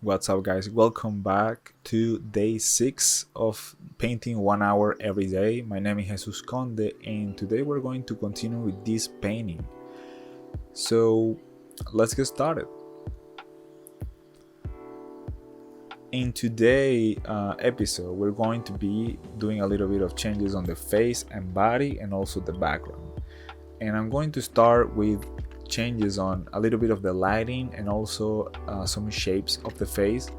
What's up, guys? Welcome back to day 6 of painting 1 hour every day. My name is Jesus Conde, and today we're going to continue with this painting. So, let's get started. In today's episode, we're going to be doing a little bit of changes on the face and body and also the background. And I'm going to start with changes on a little bit of the lighting and also some shapes of the face.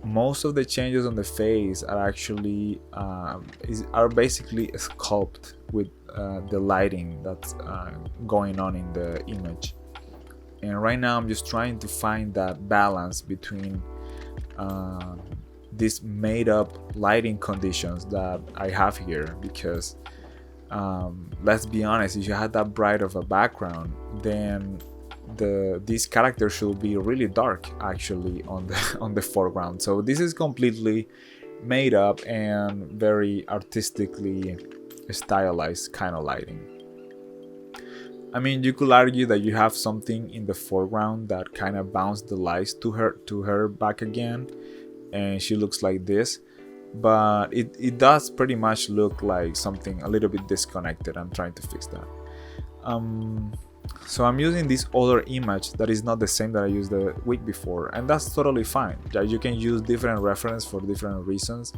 Most of the changes on the face are actually are basically sculpted with the lighting that's going on in the image. And right now I'm just trying to find that balance between these made up lighting conditions that I have here, because let's be honest, if you had that bright of a background, then this character should be really dark actually on the on the foreground. So this is completely made up and very artistically stylized kind of lighting. I mean, you could argue that you have something in the foreground that kind of bounced the lights to her back again, and she looks like this, but it does pretty much look like something a little bit disconnected. I'm trying to fix that. So I'm using this other image that is not the same that I used the week before, and that's totally fine. You can use different reference for different reasons,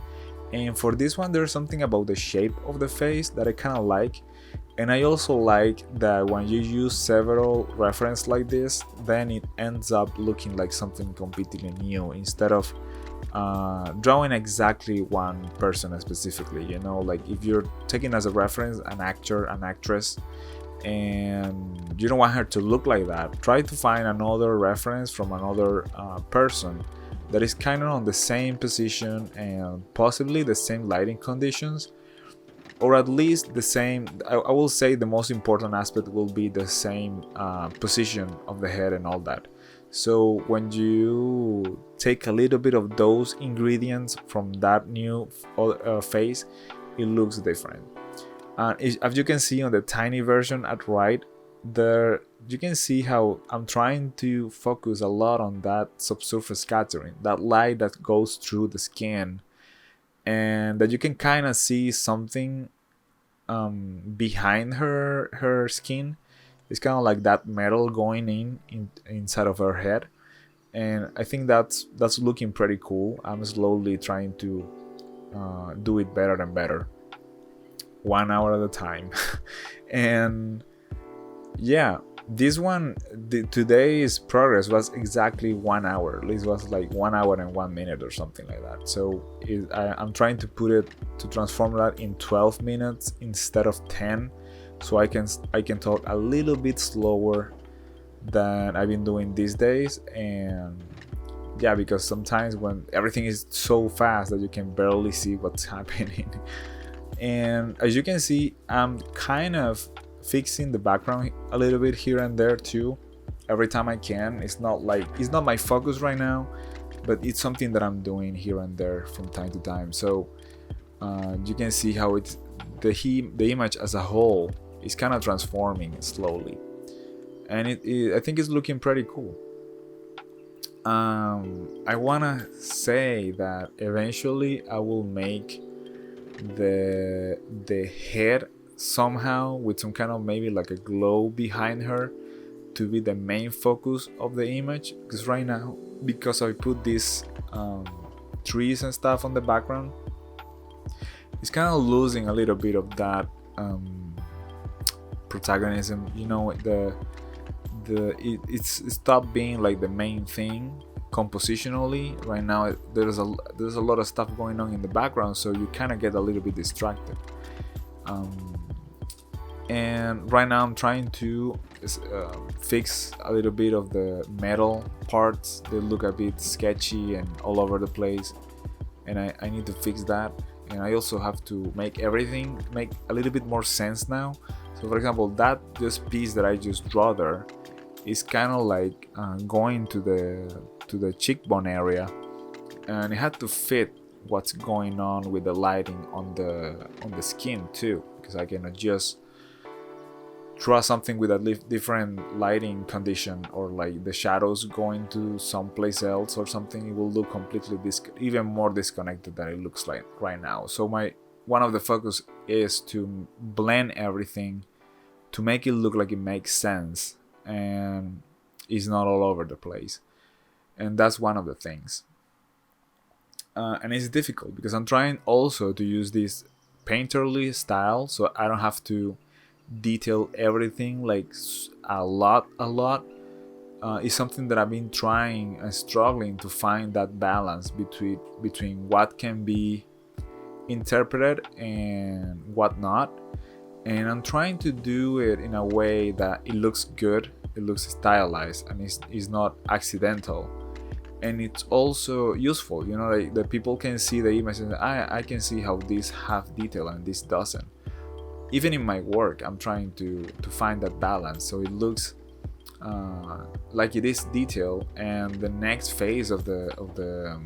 and for this one there's something about the shape of the face that I kind of like. And I also like that when you use several references like this, then it ends up looking like something completely new instead of drawing exactly one person specifically. You know, like if you're taking as a reference an actor, an actress, and you don't want her to look like that, try to find another reference from another person that is kind of on the same position and possibly the same lighting conditions, or at least the same. I will say the most important aspect will be the same position of the head and all that. So when you take a little bit of those ingredients from that new face, it looks different. As you can see on the tiny version at right there, you can see how I'm trying to focus a lot on that subsurface scattering, that light that goes through the skin, and that you can kind of see something behind her skin. It's kind of like that metal going inside of her head, and I think that's looking pretty cool. I'm slowly trying to do it better and better, 1 hour at a time. And yeah, this one, today's progress was exactly 1 hour. This was like 1 hour and 1 minute or something like that. So I'm trying to put it to transform that in 12 minutes instead of 10, so I can talk a little bit slower than I've been doing these days. And yeah, because sometimes when everything is so fast that you can barely see what's happening. And as you can see, I'm kind of fixing the background a little bit here and there too, every time I can. It's not my focus right now, but it's something that I'm doing here and there from time to time. So you can see how it's the image as a whole is kind of transforming slowly, and I think it's looking pretty cool. I wanna say that eventually I will make the head somehow with some kind of maybe like a glow behind her to be the main focus of the image, because right now, because I put these trees and stuff on the background, it's kind of losing a little bit of that protagonism. You know, it's stopped being like the main thing compositionally. Right now there's a lot of stuff going on in the background, so you kind of get a little bit distracted. And right now I'm trying to fix a little bit of the metal parts. They look a bit sketchy and all over the place, and I need to fix that. And I also have to make everything make a little bit more sense now. So for example, that just piece that I just draw there is kind of like going to the cheekbone area, and it had to fit what's going on with the lighting on the skin too, because I can adjust draw something with a different lighting condition, or like the shadows going to someplace else or something, it will look completely even more disconnected than it looks like right now. So one of the focus is to blend everything to make it look like it makes sense and is not all over the place. And that's one of the things. And it's difficult because I'm trying also to use this painterly style, so I don't have to detail everything like a lot. Is something that I've been trying and struggling to find that balance between what can be interpreted and what not. And I'm trying to do it in a way that it looks good, it looks stylized, and it's not accidental. And it's also useful, you know, like the people can see the image and I can see how this have detail and this doesn't. Even in my work, I'm trying to find that balance so it looks like it is detail, and the next phase of the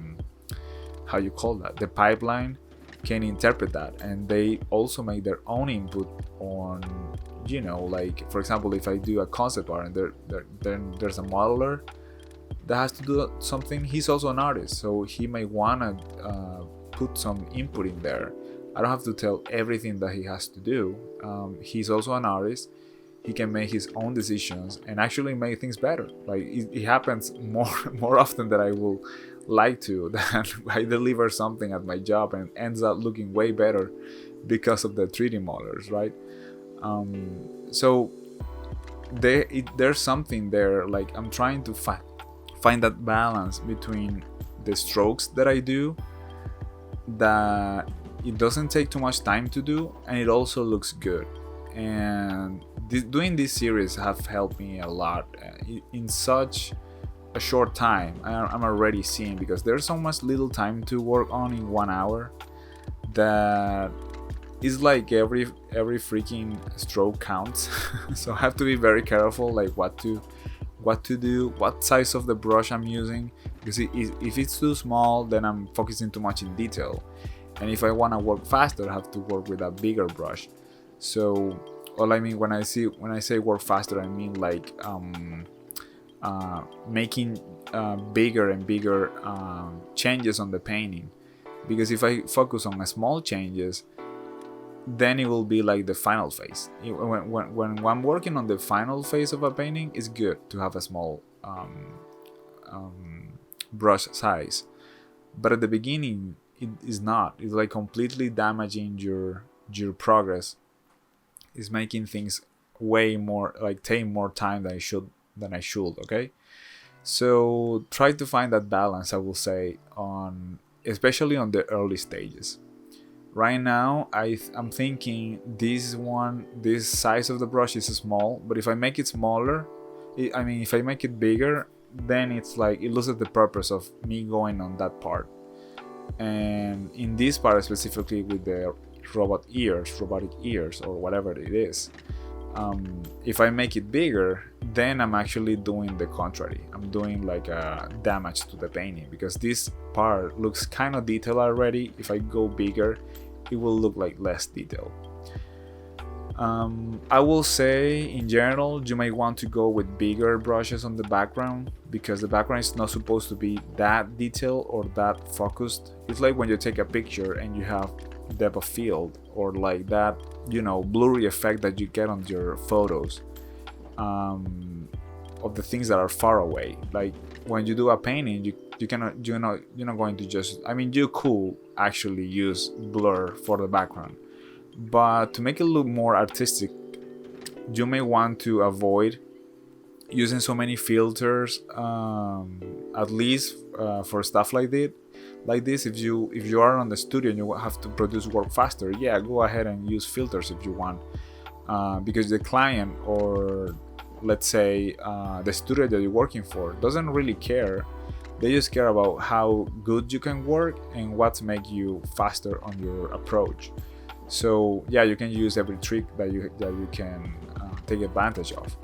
how you call that, the pipeline, can interpret that, and they also make their own input on, you know, like for example, if I do a concept art and then there's a modeler that has to do something, he's also an artist, so he may wanna put some input in there. I don't have to tell everything that he has to do. He's also an artist. He can make his own decisions and actually make things better. Like it happens more often than I will like to. That I deliver something at my job and ends up looking way better because of the 3D models, right? So there's something there. Like I'm trying to find that balance between the strokes that I do, that it doesn't take too much time to do, and it also looks good. And doing this series have helped me a lot in such a short time. I'm already seeing, because there's so much little time to work on in 1 hour, that it's like every freaking stroke counts. So I have to be very careful, like what to do, what size of the brush I'm using, because if it's too small, then I'm focusing too much in detail. And if I want to work faster, I have to work with a bigger brush. So, all I mean when I say work faster, I mean like making bigger and bigger changes on the painting. Because if I focus on small changes, then it will be like the final phase. When I'm working on the final phase of a painting, it's good to have a small brush size. But at the beginning, it is not. It's like completely damaging your progress. It's making things way more, like take more time than I should. Okay, so try to find that balance, I will say, especially on the early stages. Right now, I'm thinking this size of the brush is small, but if I make it smaller, if I make it bigger, then it's like it loses the purpose of me going on that part. And in this part specifically with the robotic ears, or whatever it is, if I make it bigger, then I'm actually doing the contrary. I'm doing like a damage to the painting, because this part looks kind of detailed already. If I go bigger, it will look like less detail. I will say in general, you may want to go with bigger brushes on the background, because the background is not supposed to be that detailed or that focused. It's like when you take a picture and you have depth of field, or like that, you know, blurry effect that you get on your photos of the things that are far away. Like when you do a painting, you're not going to just, you could actually use blur for the background, but to make it look more artistic, you may want to avoid using so many filters, at least for stuff like this. If you are on the studio and you have to produce work faster, yeah, go ahead and use filters if you want, because the client, or let's say the studio that you're working for, doesn't really care. They just care about how good you can work and what's make you faster on your approach. So yeah, you can use every trick that you can take advantage of.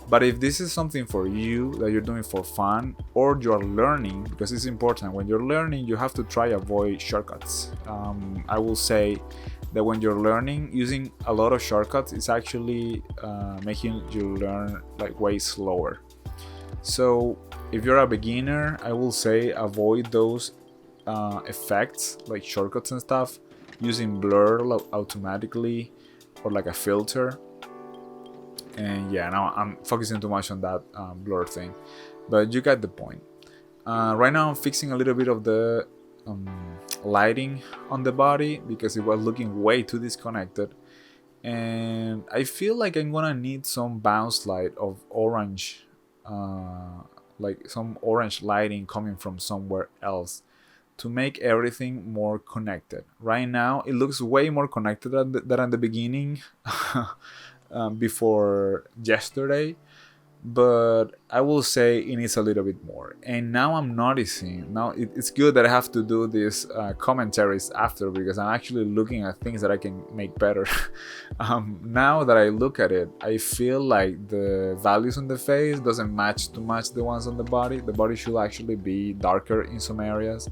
But if this is something for you that you're doing for fun, or you're learning, because it's important, when you're learning, you have to try avoid shortcuts. I will say that when you're learning, using a lot of shortcuts is actually making you learn like way slower. So if you're a beginner, I will say avoid those effects like shortcuts and stuff, using blur automatically or like a filter. And yeah, now I'm focusing too much on that blur thing, but you get the point. Right now I'm fixing a little bit of the lighting on the body because it was looking way too disconnected, and I feel like I'm gonna need some bounce light of orange, like some orange lighting coming from somewhere else to make everything more connected. Right now it looks way more connected than at the beginning before yesterday, but I will say it needs a little bit more. And now I'm noticing, now it's good that I have to do these commentaries after, because I'm actually looking at things that I can make better. Now that I look at it, I feel like the values on the face doesn't match too much the ones on the body. The body should actually be darker in some areas,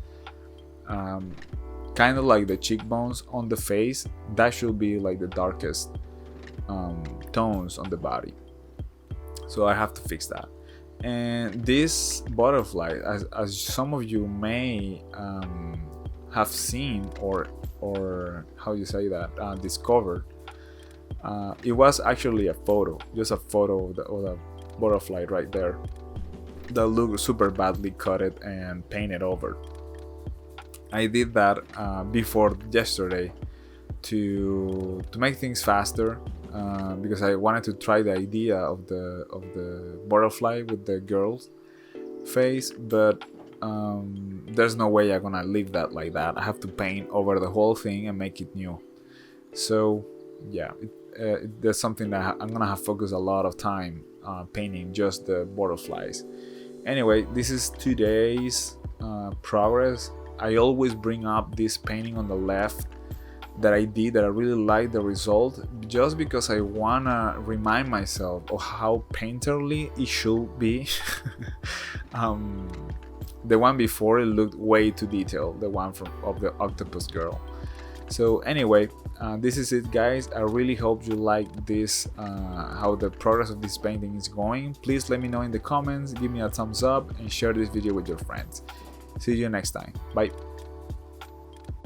kind of like the cheekbones on the face, that should be like the darkest tones on the body. So I have to fix that. And this butterfly, as some of you may have seen, or how you say that, discovered, it was actually a photo, just a photo of the butterfly right there that looked super badly cut it and painted over. I did that before yesterday to make things faster, because I wanted to try the idea of the butterfly with the girl's face, but there's no way I'm gonna leave that like that. I have to paint over the whole thing and make it new. So yeah, there's something that I'm gonna have to focus a lot of time painting just the butterflies. Anyway, this is today's progress. I always bring up this painting on the left that I did, that I really like the result, just because I wanna remind myself of how painterly it should be. The one before, it looked way too detailed, the one of the octopus girl. So anyway, this is it, guys. I really hope you like this, how the progress of this painting is going. Please let me know in the comments, give me a thumbs up, and share this video with your friends. See you next time. Bye.